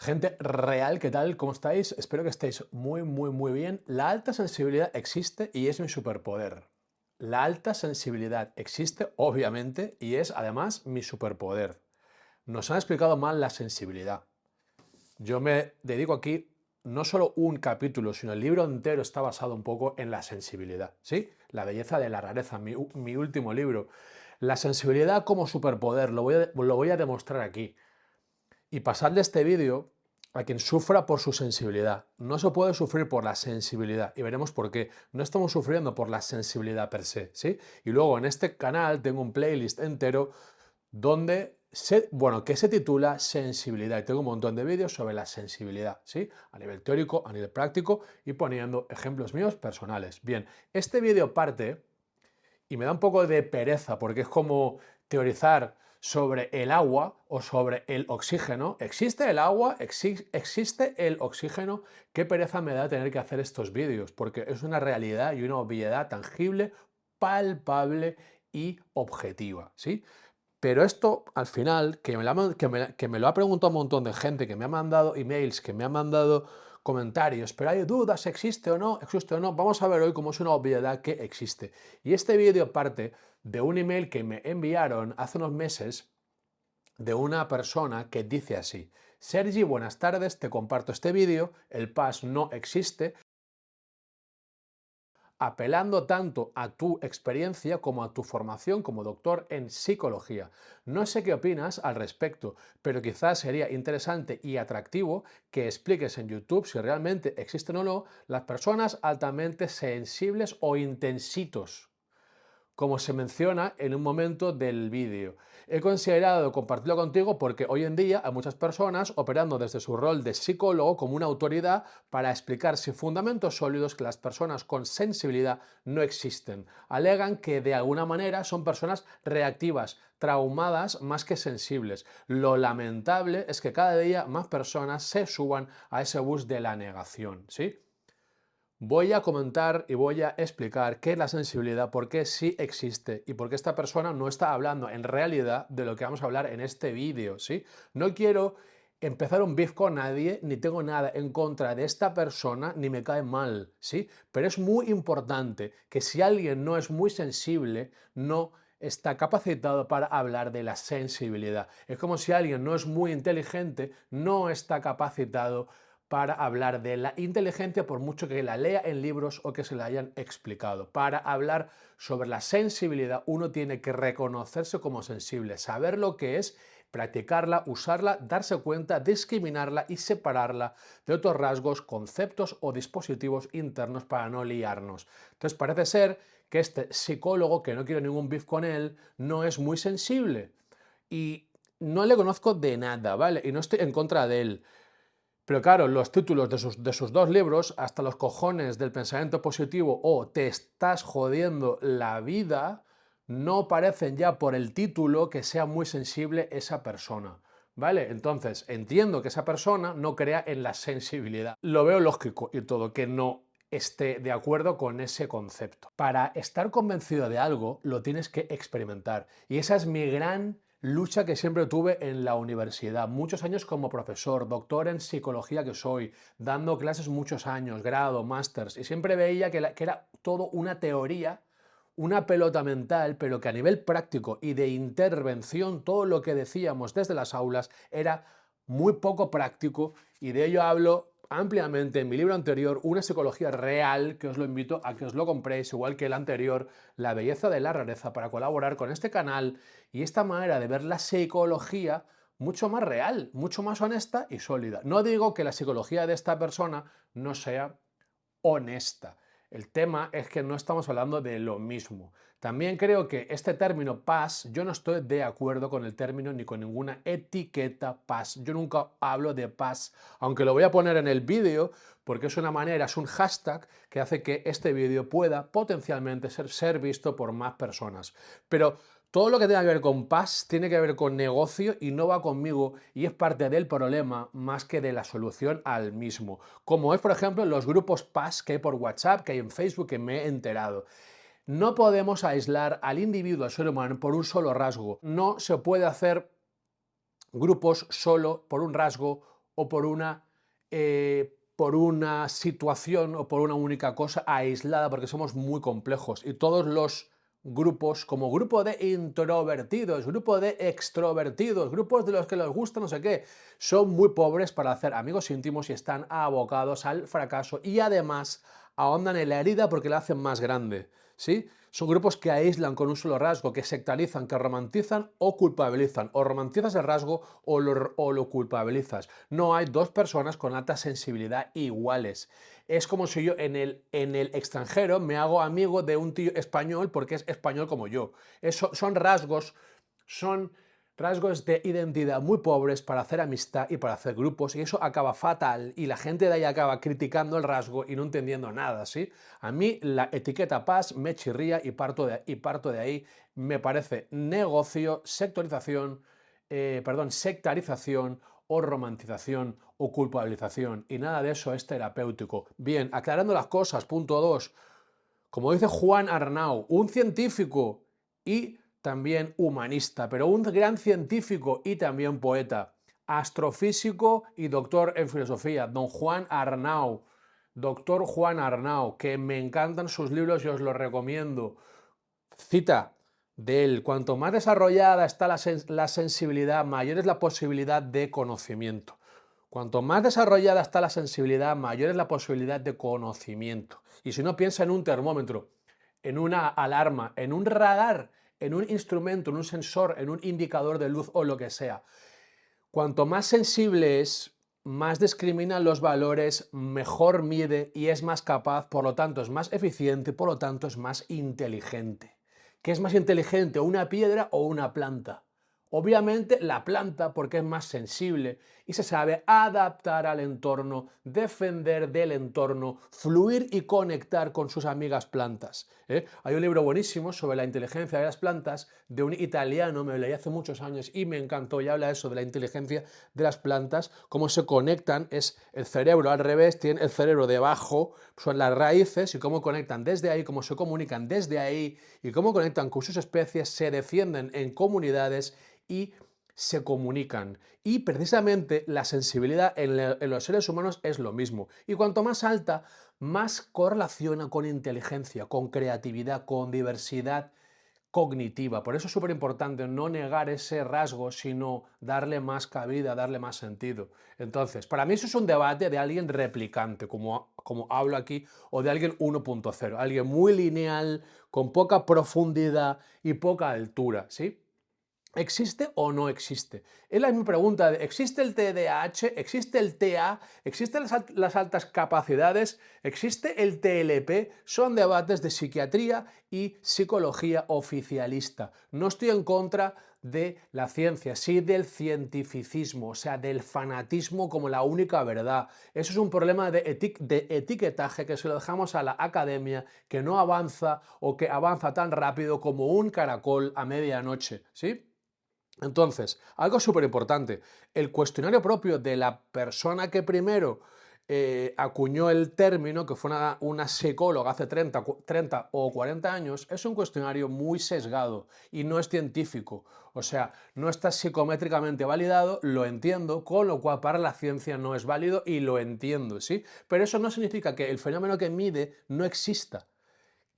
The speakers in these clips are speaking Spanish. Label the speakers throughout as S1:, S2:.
S1: Gente real, ¿qué tal? ¿Cómo estáis? Espero que estéis muy bien. La alta sensibilidad existe y es mi superpoder. La alta sensibilidad existe, obviamente, y es además mi superpoder. Nos han explicado mal la sensibilidad. Yo me dedico aquí no solo un capítulo, sino el libro entero está basado un poco en la sensibilidad, ¿sí? La belleza de la rareza, mi último libro. La sensibilidad como superpoder, lo voy a demostrar aquí. Y pasadle este vídeo a quien sufra por su sensibilidad. No se puede sufrir por la sensibilidad y veremos por qué. No estamos sufriendo por la sensibilidad per se, ¿sí? Y luego en este canal tengo un playlist entero donde que se titula Sensibilidad y tengo un montón de vídeos sobre la sensibilidad, ¿sí? A nivel teórico, a nivel práctico y poniendo ejemplos míos personales. Bien, este vídeo parte y me da un poco de pereza porque es como teorizar sobre el agua o sobre el oxígeno. ¿Existe el agua? ¿Existe el oxígeno? Qué pereza me da tener que hacer estos vídeos porque es una realidad y una obviedad tangible, palpable y objetiva, ¿sí? Pero esto, al final, que me lo ha preguntado un montón de gente, que me ha mandado emails, que me ha mandado comentarios, pero hay dudas, ¿existe o no? ¿Existe o no? Vamos a ver hoy cómo es una obviedad que existe. Y este vídeo parte de un email que me enviaron hace unos meses de una persona que dice así: Sergi, buenas tardes, te comparto este vídeo, el PAS no existe, apelando tanto a tu experiencia como a tu formación como doctor en psicología. No sé qué opinas al respecto, pero quizás sería interesante y atractivo que expliques en YouTube si realmente existen o no las personas altamente sensibles o intensitos, como se menciona en un momento del vídeo. He considerado compartirlo contigo porque hoy en día hay muchas personas operando desde su rol de psicólogo como una autoridad para explicar sin fundamentos sólidos que las personas con sensibilidad no existen. Alegan que de alguna manera son personas reactivas, traumadas más que sensibles. Lo lamentable es que cada día más personas se suban a ese bus de la negación, ¿sí? Voy a comentar y voy a explicar qué es la sensibilidad, por qué sí existe y por qué esta persona no está hablando en realidad de lo que vamos a hablar en este vídeo, ¿sí? No quiero empezar un beef con nadie, ni tengo nada en contra de esta persona, ni me cae mal, ¿sí? Pero es muy importante que si alguien no es muy sensible, no está capacitado para hablar de la sensibilidad. Es como si alguien no es muy inteligente, no está capacitado para hablar de la inteligencia por mucho que la lea en libros o que se la hayan explicado. Para hablar sobre la sensibilidad uno tiene que reconocerse como sensible, saber lo que es, practicarla, usarla, darse cuenta, discriminarla y separarla de otros rasgos, conceptos o dispositivos internos para no liarnos. Entonces parece ser que este psicólogo, que no quiero ningún beef con él, no es muy sensible y no le conozco de nada, ¿vale? Y no estoy en contra de él. Pero claro, los títulos de sus dos libros, Hasta los cojones del pensamiento positivo o Te estás jodiendo la vida, no parecen ya por el título que sea muy sensible esa persona. ¿Vale? Entonces, entiendo que esa persona no crea en la sensibilidad. Lo veo lógico y todo, que no esté de acuerdo con ese concepto. Para estar convencido de algo, lo tienes que experimentar. Y esa es mi gran lucha que siempre tuve en la universidad. Muchos años como profesor, doctor en psicología que soy, dando clases muchos años, grado, másters, y siempre veía que era todo una teoría, una pelota mental, pero que a nivel práctico y de intervención, todo lo que decíamos desde las aulas era muy poco práctico, y de ello hablo ampliamente en mi libro anterior, Una psicología real, que os lo invito a que os lo compréis, igual que el anterior, La belleza de la rareza, para colaborar con este canal y esta manera de ver la psicología mucho más real, mucho más honesta y sólida. No digo que la psicología de esta persona no sea honesta. El tema es que no estamos hablando de lo mismo. También creo que este término paz, yo no estoy de acuerdo con el término ni con ninguna etiqueta paz. Yo nunca hablo de paz, aunque lo voy a poner en el vídeo porque es una manera, es un hashtag que hace que este vídeo pueda potencialmente ser visto por más personas. Pero todo lo que tenga que ver con paz tiene que ver con negocio y no va conmigo y es parte del problema más que de la solución al mismo. Como es, por ejemplo, los grupos paz que hay por WhatsApp, que hay en Facebook, que me he enterado. No podemos aislar al individuo, al ser humano, por un solo rasgo. No se puede hacer grupos solo por un rasgo o por una situación o por una única cosa aislada, porque somos muy complejos y todos los grupos, como grupo de introvertidos, grupo de extrovertidos, grupos de los que les gusta no sé qué, son muy pobres para hacer amigos íntimos y están abocados al fracaso y además ahondan en la herida porque la hacen más grande, ¿sí? Son grupos que aíslan con un solo rasgo, que sectarizan, que romantizan o culpabilizan. O romantizas el rasgo o lo culpabilizas. No hay dos personas con alta sensibilidad iguales. Es como si yo en el extranjero me hago amigo de un tío español porque es español como yo. Son rasgos de identidad muy pobres para hacer amistad y para hacer grupos, y eso acaba fatal y la gente de ahí acaba criticando el rasgo y no entendiendo nada, ¿sí? A mí la etiqueta paz me chirría y parto de ahí. Me parece negocio, sectarización o romantización o culpabilización, y nada de eso es terapéutico. Bien, aclarando las cosas, punto 2. Como dice Juan Arnau, un científico y también humanista, pero un gran científico y también poeta, astrofísico y doctor en filosofía, don Juan Arnau, doctor Juan Arnau, que me encantan sus libros y os los recomiendo. Cita de él: cuanto más desarrollada está la sensibilidad, mayor es la posibilidad de conocimiento. Cuanto más desarrollada está la sensibilidad, mayor es la posibilidad de conocimiento. Y si no, piensa en un termómetro, en una alarma, en un radar, en un instrumento, en un sensor, en un indicador de luz o lo que sea. Cuanto más sensible es, más discrimina los valores, mejor mide y es más capaz, por lo tanto es más eficiente, por lo tanto es más inteligente. ¿Qué es más inteligente, una piedra o una planta? Obviamente la planta, porque es más sensible y se sabe adaptar al entorno, defender del entorno, fluir y conectar con sus amigas plantas. Hay un libro buenísimo sobre la inteligencia de las plantas de un italiano, me lo leí hace muchos años y me encantó, y habla eso de la inteligencia de las plantas, cómo se conectan, es el cerebro al revés, tiene el cerebro debajo, son las raíces, y cómo conectan desde ahí, cómo se comunican desde ahí y cómo conectan con sus especies, se defienden en comunidades y se comunican. Y precisamente la sensibilidad en los seres humanos es lo mismo. Y cuanto más alta, más correlaciona con inteligencia, con creatividad, con diversidad cognitiva. Por eso es súper importante no negar ese rasgo, sino darle más cabida, darle más sentido. Entonces, para mí eso es un debate de alguien replicante, como hablo aquí, o de alguien 1.0, alguien muy lineal, con poca profundidad y poca altura, ¿sí? ¿Existe o no existe? Es la misma pregunta de ¿existe el TDAH? ¿Existe el TA? ¿Existen las altas capacidades? ¿Existe el TLP? Son debates de psiquiatría y psicología oficialista. No estoy en contra de la ciencia, sí del cientificismo, o sea, del fanatismo como la única verdad. Eso es un problema de etiquetaje que se lo dejamos a la academia, que no avanza o que avanza tan rápido como un caracol a medianoche, ¿sí? Entonces, algo súper importante, el cuestionario propio de la persona que primero acuñó el término, que fue una psicóloga hace 30 o 40 años, es un cuestionario muy sesgado y no es científico. O sea, no está psicométricamente validado, lo entiendo, con lo cual para la ciencia no es válido y lo entiendo, ¿sí? Pero eso no significa que el fenómeno que mide no exista.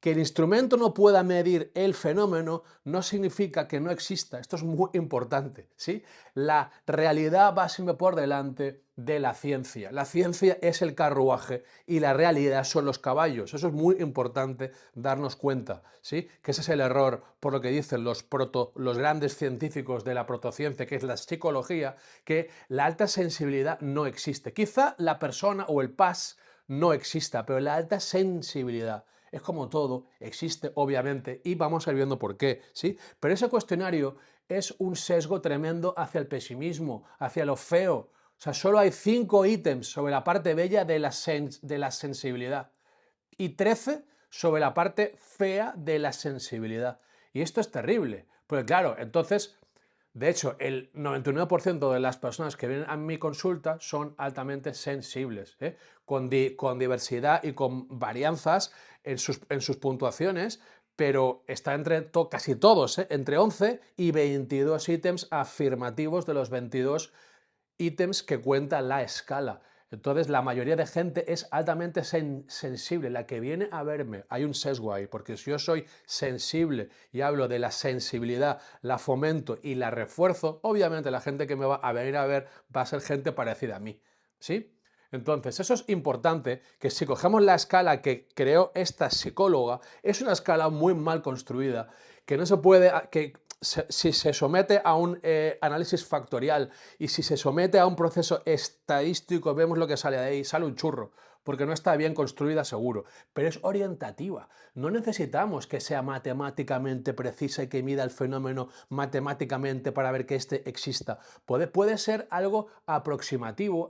S1: Que el instrumento no pueda medir el fenómeno no significa que no exista. Esto es muy importante, ¿sí? La realidad va siempre por delante de la ciencia. La ciencia es el carruaje y la realidad son los caballos. Eso es muy importante darnos cuenta, ¿sí? Que ese es el error, por lo que dicen los grandes científicos de la protociencia, que es la psicología, que la alta sensibilidad no existe. Quizá la persona o el PAS no exista, pero la alta sensibilidad es como todo, existe obviamente y vamos a ir viendo por qué, ¿sí? Pero ese cuestionario es un sesgo tremendo hacia el pesimismo, hacia lo feo. O sea, solo hay 5 ítems sobre la parte bella de la sensibilidad y 13 sobre la parte fea de la sensibilidad. Y esto es terrible, porque claro, entonces, de hecho, el 99% de las personas que vienen a mi consulta son altamente sensibles, ¿eh? Con diversidad y con varianzas en sus puntuaciones, pero está entre casi todos, ¿eh? Entre 11 y 22 ítems afirmativos de los 22 ítems que cuenta la escala. Entonces, la mayoría de gente es altamente sensible. La que viene a verme, hay un sesgo ahí, porque si yo soy sensible y hablo de la sensibilidad, la fomento y la refuerzo, obviamente la gente que me va a venir a ver va a ser gente parecida a mí, ¿sí? Entonces, eso es importante, que si cogemos la escala que creó esta psicóloga, es una escala muy mal construida, que no se puede, si se somete a un análisis factorial y si se somete a un proceso estadístico, vemos lo que sale de ahí, sale un churro, porque no está bien construida seguro, pero es orientativa. No necesitamos que sea matemáticamente precisa y que mida el fenómeno matemáticamente para ver que éste exista. Puede ser algo aproximativo,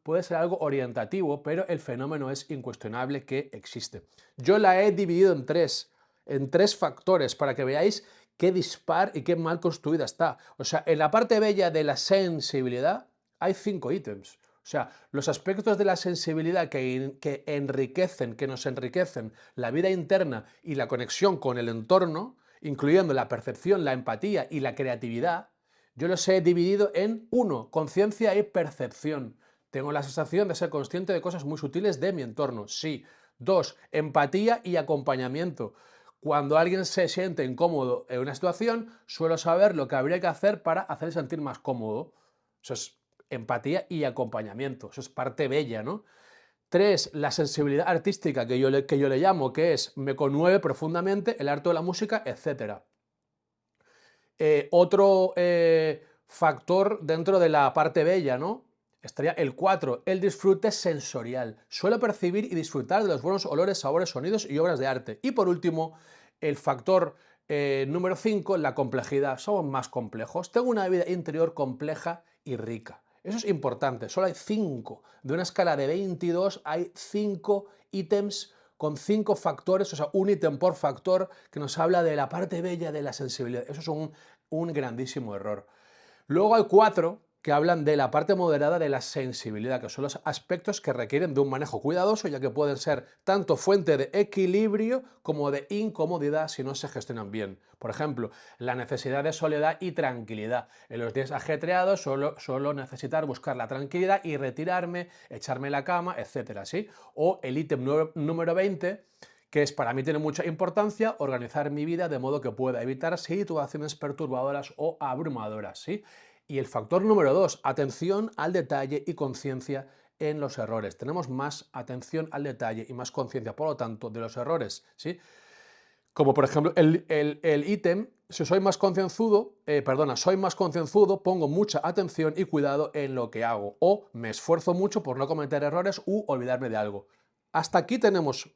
S1: puede ser algo orientativo, pero el fenómeno es incuestionable que existe. Yo la he dividido en tres factores para que veáis qué dispar y qué mal construida está. O sea, en la parte bella de la sensibilidad hay 5 ítems. O sea, los aspectos de la sensibilidad que enriquecen, que nos enriquecen la vida interna y la conexión con el entorno, incluyendo la percepción, la empatía y la creatividad, yo los he dividido en 1, conciencia y percepción. Tengo la sensación de ser consciente de cosas muy sutiles de mi entorno, sí. 2, empatía y acompañamiento. Cuando alguien se siente incómodo en una situación, suelo saber lo que habría que hacer para hacerle sentir más cómodo. Eso es empatía y acompañamiento. Eso es parte bella, ¿no? 3, la sensibilidad artística que yo le llamo, que es me conmueve profundamente el arte de la música, etc. Otro factor dentro de la parte bella, ¿no? Estaría el 4, el disfrute sensorial. Suelo percibir y disfrutar de los buenos olores, sabores, sonidos y obras de arte. Y por último, el factor número 5, la complejidad. Somos más complejos. Tengo una vida interior compleja y rica. Eso es importante. Solo hay 5. De una escala de 22 hay 5 ítems con 5 factores, o sea, un ítem por factor que nos habla de la parte bella de la sensibilidad. Eso es un grandísimo error. Luego hay 4 que hablan de la parte moderada de la sensibilidad, que son los aspectos que requieren de un manejo cuidadoso, ya que pueden ser tanto fuente de equilibrio como de incomodidad si no se gestionan bien. Por ejemplo, la necesidad de soledad y tranquilidad. En los días ajetreados suelo necesitar buscar la tranquilidad y retirarme, echarme en la cama, etcétera, ¿sí? O el ítem número 20, que es para mí tiene mucha importancia, organizar mi vida de modo que pueda evitar situaciones perturbadoras o abrumadoras, ¿sí? Y el factor número 2, atención al detalle y conciencia en los errores. Tenemos más atención al detalle y más conciencia, por lo tanto, de los errores, ¿sí? Como por ejemplo el ítem, si soy más concienzudo, soy más concienzudo, pongo mucha atención y cuidado en lo que hago, o me esfuerzo mucho por no cometer errores u olvidarme de algo. Hasta aquí tenemos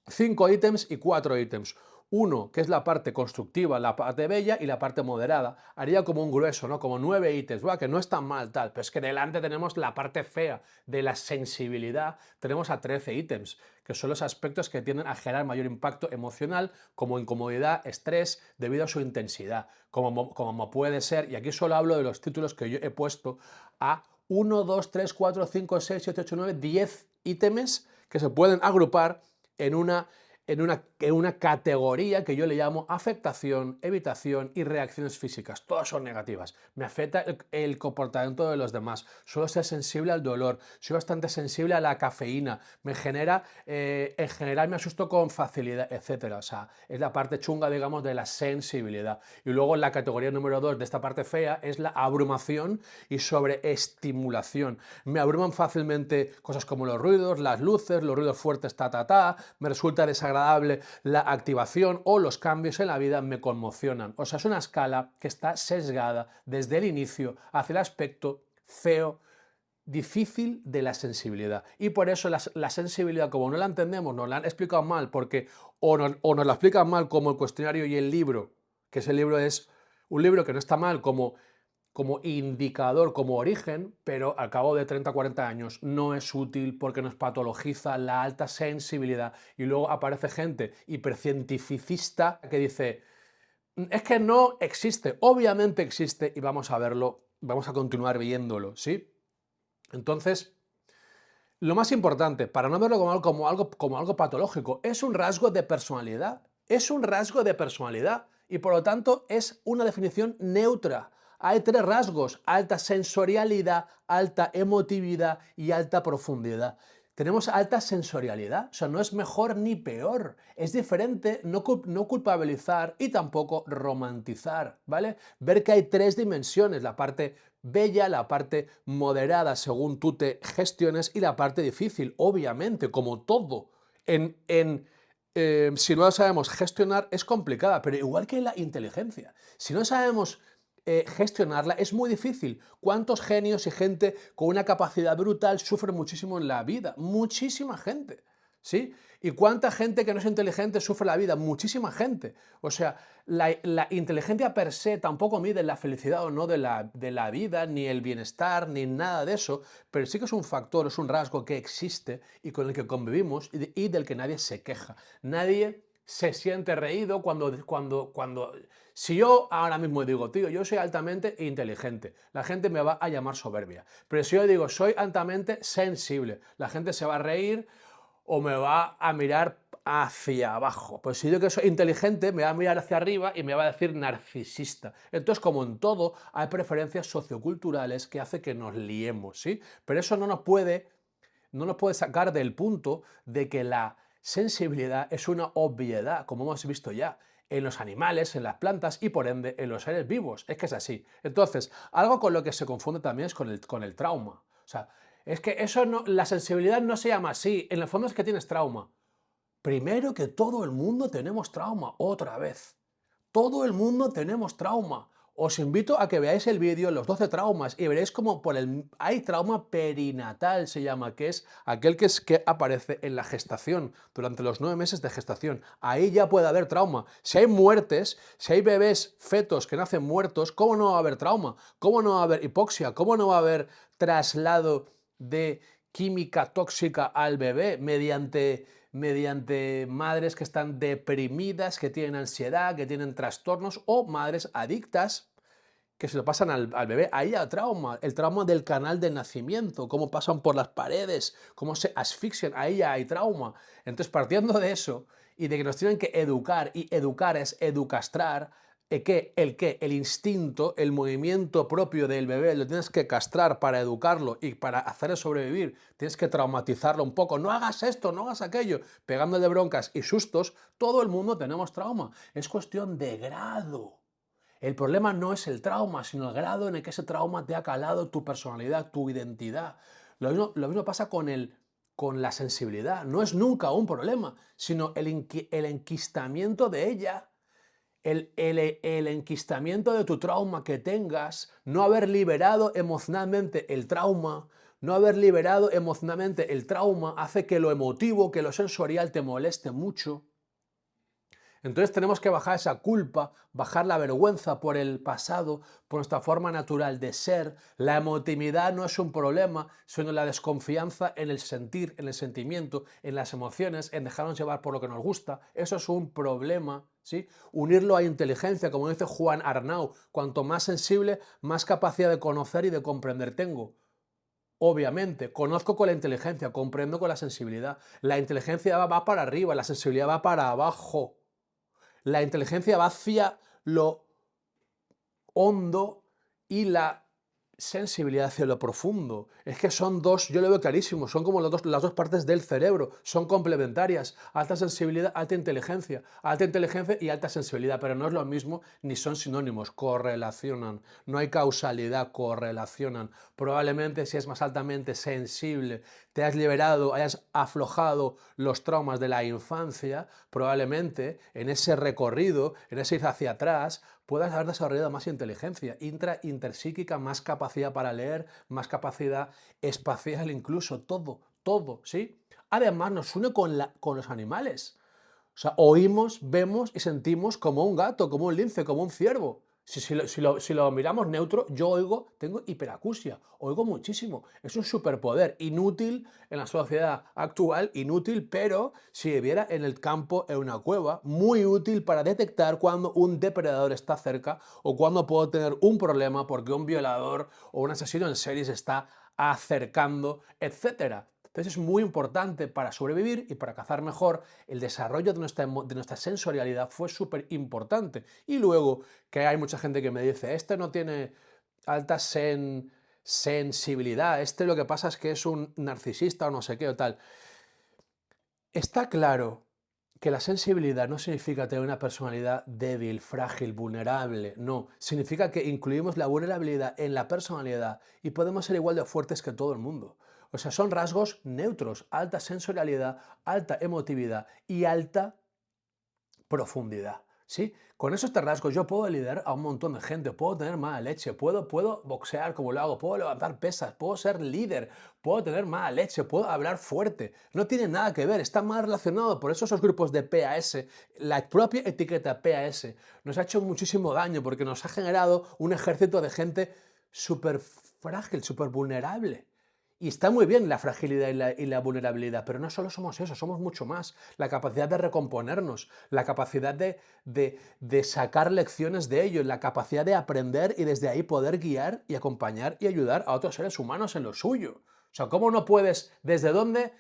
S1: 5 ítems y 4 ítems. Uno, que es la parte constructiva, la parte bella y la parte moderada. Haría como un grueso, ¿no? Como 9 ítems, ¡buah!, que no es tan mal, tal. Pero es que delante tenemos la parte fea de la sensibilidad. Tenemos a 13 ítems, que son los aspectos que tienden a generar mayor impacto emocional, como incomodidad, estrés, debido a su intensidad. Como puede ser, y aquí solo hablo de los títulos que yo he puesto, a 1, 2, 3, 4, 5, 6, 7, 8, 9, 10 ítems que se pueden agrupar en una categoría que yo le llamo afectación, evitación y reacciones físicas. Todas son negativas. Me afecta el comportamiento de los demás. Suelo ser sensible al dolor. Soy bastante sensible a la cafeína. En general me asusto con facilidad, etcétera. O sea, es la parte chunga, digamos, de la sensibilidad. Y luego la categoría número 2 de esta parte fea es la abrumación y sobreestimulación. Me abruman fácilmente cosas como los ruidos, las luces, los ruidos fuertes, me resulta desagradable la activación o los cambios en la vida me conmocionan. O sea, es una escala que está sesgada desde el inicio hacia el aspecto feo, difícil de la sensibilidad. Y por eso la sensibilidad, como no la entendemos, nos la han explicado mal, porque o nos la explican mal como el cuestionario y el libro, que ese libro es un libro que no está mal como indicador, como origen, pero al cabo de 30 o 40 años no es útil porque nos patologiza la alta sensibilidad. Y luego aparece gente hipercientificista que dice, es que no existe, obviamente existe y vamos a verlo, vamos a continuar viéndolo, ¿sí? Entonces, lo más importante, para no verlo como algo patológico, es un rasgo de personalidad. Es un rasgo de personalidad y por lo tanto es una definición neutra. Hay tres rasgos: alta sensorialidad, alta emotividad y alta profundidad. Tenemos alta sensorialidad, o sea, no es mejor ni peor, es diferente, no culpabilizar y tampoco romantizar, ¿vale? Ver que hay tres dimensiones: la parte bella, la parte moderada según tú te gestiones y la parte difícil, obviamente, como todo. Si no la sabemos gestionar es complicada, pero igual que la inteligencia, si no sabemos gestionarla es muy difícil. ¿Cuántos genios y gente con una capacidad brutal sufre muchísimo en la vida? Muchísima gente, ¿sí? ¿Y cuánta gente que no es inteligente sufre la vida? Muchísima gente. O sea, la inteligencia per se tampoco mide la felicidad o no de la vida, ni el bienestar, ni nada de eso, pero sí que es un factor, es un rasgo que existe y con el que convivimos y del que nadie se queja. Nadie se siente reído cuando si yo ahora mismo digo, tío, yo soy altamente inteligente, la gente me va a llamar soberbia. Pero si yo digo, soy altamente sensible, la gente se va a reír o me va a mirar hacia abajo. Pues si digo que soy inteligente, me va a mirar hacia arriba y me va a decir narcisista. Entonces, como en todo, hay preferencias socioculturales que hace que nos liemos, ¿sí? Pero eso no nos puede sacar del punto de que la sensibilidad es una obviedad, como hemos visto ya, en los animales, en las plantas y por ende en los seres vivos. Es que es así. Entonces, algo con lo que se confunde también es con el trauma. O sea, es que eso no, la sensibilidad no se llama así, en el fondo es que tienes trauma. Primero que todo el mundo tenemos trauma, otra vez. Todo el mundo tenemos trauma. Os invito a que veáis el vídeo, los 12 traumas, y veréis como hay trauma perinatal, se llama, que es aquel que aparece en la gestación, durante los 9 meses de gestación. Ahí ya puede haber trauma. Si hay muertes, si hay bebés, fetos que nacen muertos, ¿cómo no va a haber trauma? ¿Cómo no va a haber hipoxia? ¿Cómo no va a haber traslado de química tóxica al bebé mediante madres que están deprimidas, que tienen ansiedad, que tienen trastornos, o madres adictas que se lo pasan al bebé? Ahí hay trauma, el trauma del canal de nacimiento, cómo pasan por las paredes, cómo se asfixian, ahí ya hay trauma. Entonces, partiendo de eso y de que nos tienen que educar, y educar es educastrar, el instinto, el movimiento propio del bebé, lo tienes que castrar para educarlo y para hacerle sobrevivir, tienes que traumatizarlo un poco, no hagas esto, no hagas aquello, pegándole broncas y sustos. Todo el mundo tenemos trauma, es cuestión de grado. El problema no es el trauma, sino el grado en el que ese trauma te ha calado tu personalidad, tu identidad. Lo mismo pasa con la sensibilidad. No es nunca un problema, sino el enquistamiento de ella, el enquistamiento de tu trauma que tengas, no haber liberado emocionalmente el trauma. No haber liberado emocionalmente el trauma hace que lo emotivo, que lo sensorial te moleste mucho. Entonces tenemos que bajar esa culpa, bajar la vergüenza por el pasado, por nuestra forma natural de ser. La emotividad no es un problema, sino la desconfianza en el sentir, en el sentimiento, en las emociones, en dejarnos llevar por lo que nos gusta. Eso es un problema, ¿sí? Unirlo a inteligencia, como dice Juan Arnau, cuanto más sensible, más capacidad de conocer y de comprender tengo. Obviamente, conozco con la inteligencia, comprendo con la sensibilidad. La inteligencia va para arriba, la sensibilidad va para abajo. La inteligencia va hacia lo hondo y la sensibilidad hacia lo profundo. Es que son dos, yo lo veo clarísimo, son como las dos partes del cerebro, son complementarias. Alta sensibilidad, alta inteligencia y alta sensibilidad, pero no es lo mismo ni son sinónimos, correlacionan. No hay causalidad, correlacionan. Probablemente si es más altamente sensible, te has liberado, hayas aflojado los traumas de la infancia, probablemente en ese recorrido, en ese ir hacia atrás, puedas haber desarrollado más inteligencia interpsíquica, más capacidad para leer, más capacidad espacial incluso, todo, ¿sí? Además nos une con los animales. O sea, oímos, vemos y sentimos como un gato, como un lince, como un ciervo. Si lo miramos neutro, yo oigo, tengo hiperacusia, oigo muchísimo. Es un superpoder, inútil en la sociedad actual, inútil, pero si viviera en el campo, en una cueva, muy útil para detectar cuando un depredador está cerca o cuando puedo tener un problema porque un violador o un asesino en serie se está acercando, etcétera. Entonces es muy importante para sobrevivir y para cazar mejor. El desarrollo de nuestra sensorialidad fue súper importante. Y luego que hay mucha gente que me dice, este no tiene alta sensibilidad, lo que pasa es que es un narcisista o no sé qué o tal. Está claro que la sensibilidad no significa tener una personalidad débil, frágil, vulnerable, no. Significa que incluimos la vulnerabilidad en la personalidad y podemos ser igual de fuertes que todo el mundo. O sea, son rasgos neutros, alta sensorialidad, alta emotividad y alta profundidad, ¿sí? Con esos rasgos yo puedo liderar a un montón de gente, puedo tener mala leche, puedo boxear como lo hago, puedo levantar pesas, puedo ser líder, puedo tener mala leche, puedo hablar fuerte. No tiene nada que ver, está mal relacionado. Por eso esos grupos de PAS, la propia etiqueta PAS, nos ha hecho muchísimo daño porque nos ha generado un ejército de gente súper frágil, súper vulnerable. Y está muy bien la fragilidad y la vulnerabilidad, pero no solo somos eso, somos mucho más. La capacidad de recomponernos, la capacidad de sacar lecciones de ello, la capacidad de aprender y desde ahí poder guiar y acompañar y ayudar a otros seres humanos en lo suyo. O sea, ¿cómo no puedes? ¿Desde dónde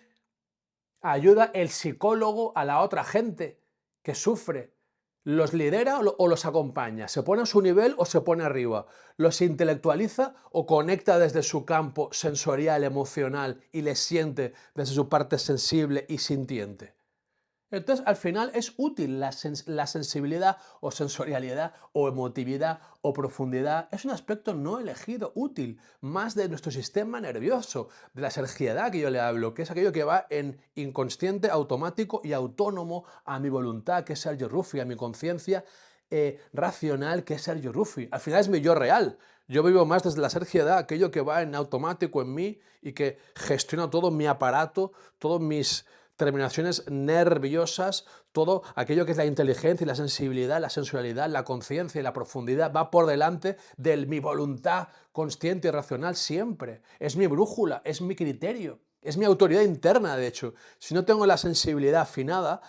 S1: ayuda el psicólogo a la otra gente que sufre? ¿Los lidera o los acompaña? ¿Se pone a su nivel o se pone arriba? ¿Los intelectualiza o conecta desde su campo sensorial, emocional y les siente desde su parte sensible y sintiente? Entonces, al final es útil la sensibilidad o sensorialidad o emotividad o profundidad. Es un aspecto no elegido, útil, más de nuestro sistema nervioso, de la sergiedad que yo le hablo, que es aquello que va en inconsciente, automático y autónomo a mi voluntad, que es Sergio Ruffi, a mi conciencia racional, que es Sergio Ruffi. Al final es mi yo real. Yo vivo más desde la sergiedad, aquello que va en automático en mí y que gestiona todo mi aparato, todos mis terminaciones nerviosas, todo aquello que es la inteligencia y la sensibilidad, la sensualidad, la conciencia y la profundidad va por delante de mi voluntad consciente y racional siempre. Es mi brújula, es mi criterio. Es mi autoridad interna, de hecho. Si no tengo la sensibilidad afinada,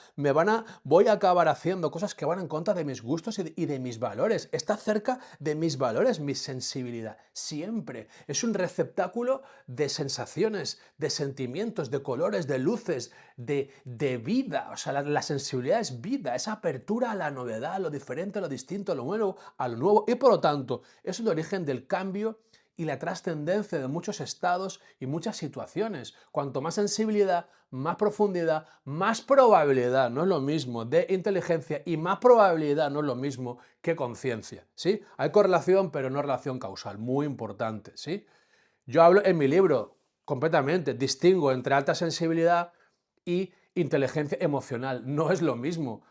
S1: voy a acabar haciendo cosas que van en contra de mis gustos y de mis valores. Está cerca de mis valores, mi sensibilidad. Siempre. Es un receptáculo de sensaciones, de sentimientos, de colores, de luces, de vida. O sea, la sensibilidad es vida, es apertura a la novedad, a lo diferente, a lo distinto, a lo nuevo, a lo nuevo. Y por lo tanto, es el origen del cambio y la trascendencia de muchos estados y muchas situaciones. Cuanto más sensibilidad, más profundidad, más probabilidad, no es lo mismo, de inteligencia y más probabilidad no es lo mismo que conciencia, ¿sí? Hay correlación, pero no relación causal, muy importante, ¿sí? Yo hablo en mi libro completamente, distingo entre alta sensibilidad y inteligencia emocional, no es lo mismo.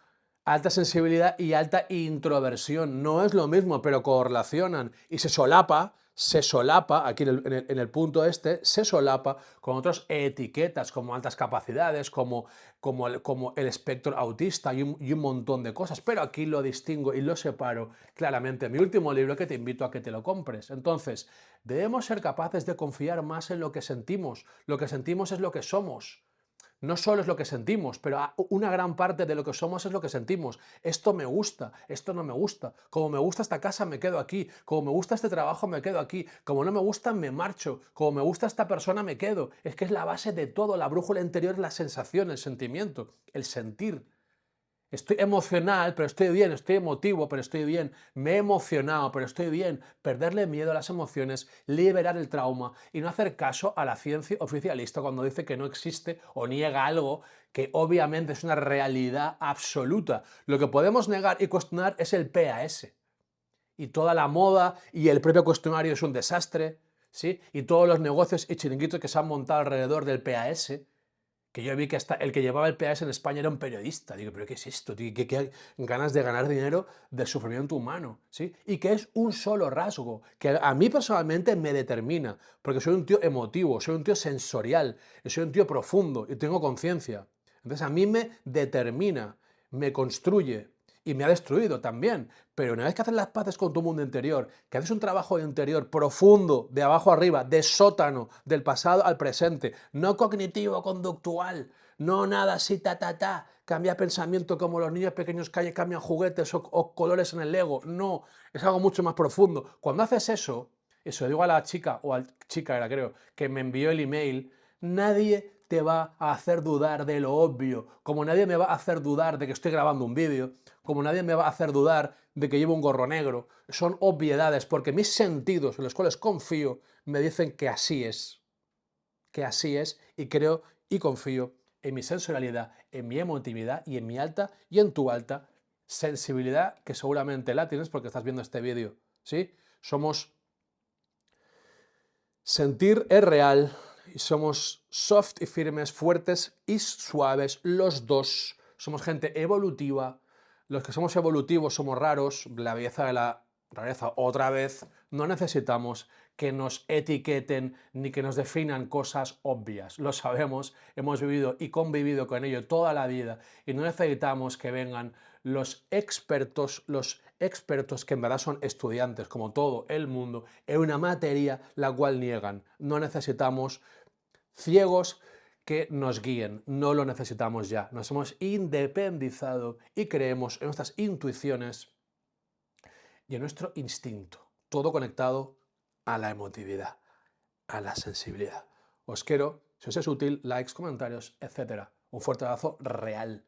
S1: Alta sensibilidad y alta introversión, no es lo mismo, pero correlacionan y se solapa, aquí en el punto este, se solapa con otras etiquetas como altas capacidades, como el espectro autista y un montón de cosas, pero aquí lo distingo y lo separo claramente en mi último libro que te invito a que te lo compres. Entonces, debemos ser capaces de confiar más en lo que sentimos es lo que somos. No solo es lo que sentimos, pero una gran parte de lo que somos es lo que sentimos. Esto me gusta, esto no me gusta. Como me gusta esta casa, me quedo aquí. Como me gusta este trabajo, me quedo aquí. Como no me gusta, me marcho. Como me gusta esta persona, me quedo. Es que es la base de todo. La brújula interior es la sensación, el sentimiento, el sentir. Estoy emocional, pero estoy bien, estoy emotivo, pero estoy bien, me he emocionado, pero estoy bien. Perderle miedo a las emociones, liberar el trauma y no hacer caso a la ciencia oficialista cuando dice que no existe o niega algo que obviamente es una realidad absoluta. Lo que podemos negar y cuestionar es el PAS. Y toda la moda y el propio cuestionario es un desastre, ¿sí? Y todos los negocios y chiringuitos que se han montado alrededor del PAS, que yo vi que hasta el que llevaba el PAS en España era un periodista. Digo, ¿pero qué es esto, tío? ¿Qué ganas de ganar dinero del sufrimiento humano? ¿Sí? Y que es un solo rasgo, que a mí personalmente me determina, porque soy un tío emotivo, soy un tío sensorial, soy un tío profundo y tengo conciencia. Entonces a mí me determina, me construye y me ha destruido también. Pero una vez que haces las paces con tu mundo interior, que haces un trabajo interior profundo, de abajo arriba, de sótano, del pasado al presente, no cognitivo, conductual, no nada así, cambia pensamiento como los niños pequeños que cambian juguetes o colores en el Lego, no, es algo mucho más profundo. Cuando haces eso digo a la chica, o al chica era creo, que me envió el email, nadie te va a hacer dudar de lo obvio, como nadie me va a hacer dudar de que estoy grabando un vídeo, como nadie me va a hacer dudar de que llevo un gorro negro. Son obviedades porque mis sentidos, en los cuales confío, me dicen que así es, y creo y confío en mi sensorialidad, en mi emotividad y en mi alta y en tu alta sensibilidad, que seguramente la tienes porque estás viendo este vídeo, ¿sí? Sentir es real y somos soft y firmes, fuertes y suaves, los dos. Somos gente evolutiva. Los que somos evolutivos somos raros. La belleza de la rareza, otra vez, no necesitamos que nos etiqueten ni que nos definan cosas obvias. Lo sabemos, hemos vivido y convivido con ello toda la vida y no necesitamos que vengan los expertos que en verdad son estudiantes, como todo el mundo, en una materia la cual niegan. No necesitamos ciegos que nos guíen, no lo necesitamos ya. Nos hemos independizado y creemos en nuestras intuiciones y en nuestro instinto, todo conectado a la emotividad, a la sensibilidad. Os quiero, si os es útil, likes, comentarios, etc. Un fuerte abrazo real.